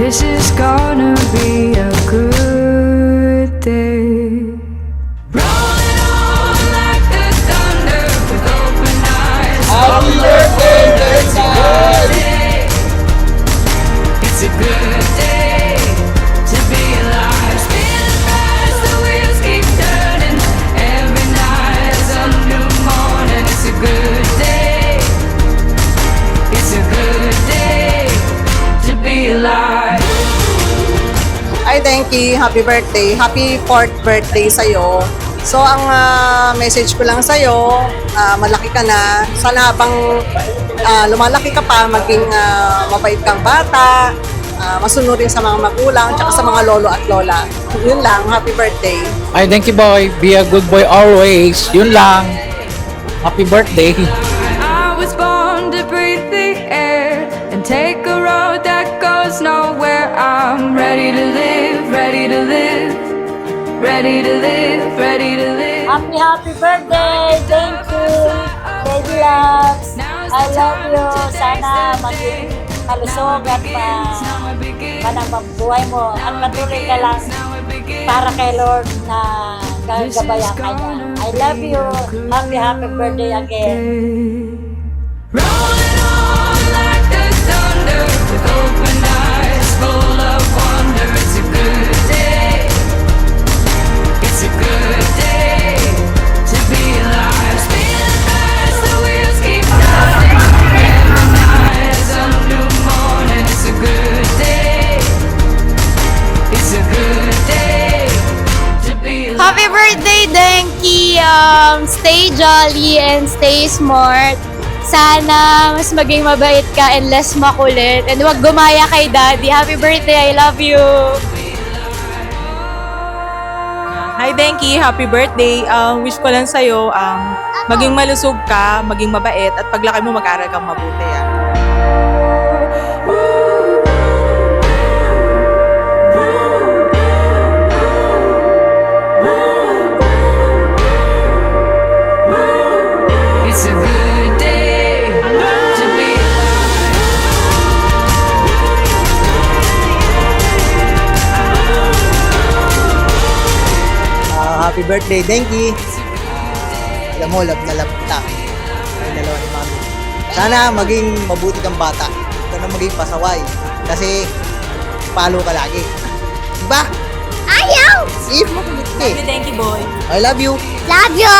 This is gonna be a good day. Rolling on like the thunder with open eyes. Happy birthday, It's a good day. It's a good day to be alive. Spinning fast, the wheels keep turning. Every night is a new morning. It's a good day. It's a good day to be alive. Hi, thank you. Happy birthday. Happy 4th birthday sa'yo. So, ang message ko lang sa'yo, malaki ka na. Sana habang lumalaki ka pa, maging mabait kang bata, masunurin sa mga magulang, tsaka sa mga lolo at lola. Yun lang. Happy birthday. Ay, thank you boy. Be a good boy always. Yun lang. Happy birthday. I was born to breathe the air and take a road that goes nowhere. I'm ready to live, ready to live, ready to live, ready to live. Happy birthday! Thank you! Baby loves! I love you! Sana maging kalusog at panang buhay mo at patuloy ka lang para kay Lord na gagabayan ka niya. I love you! Happy birthday again! Rolling on like the thunder with open eyes full of wonder. It's a good day. It's a good day to be alive. Spinning fast, the wheels keep turning. Every night is a new morning. It's a good day. It's a good day to be alive. Happy birthday, Denki! Stay jolly and stay smart. Sana mas maging mabait ka and less makulit. And huwag gumaya kay Daddy. Happy birthday! I love you! Hi, Denki! Happy birthday! Wish ko lang sa'yo, maging malusog ka, maging mabait, at paglaki mo mag-aral kang mabuti. It's a good day to be alive. Happy birthday, Denki. Alam mo, love na love kita. Yung dalawa ni Mami. Sana maging mabuti kang bata. Huwag ka na maging pasaway. Kasi palo ka lagi. Diba? Ayaw! See, makulit ka eh. Thank you, boy! I love you. Love you!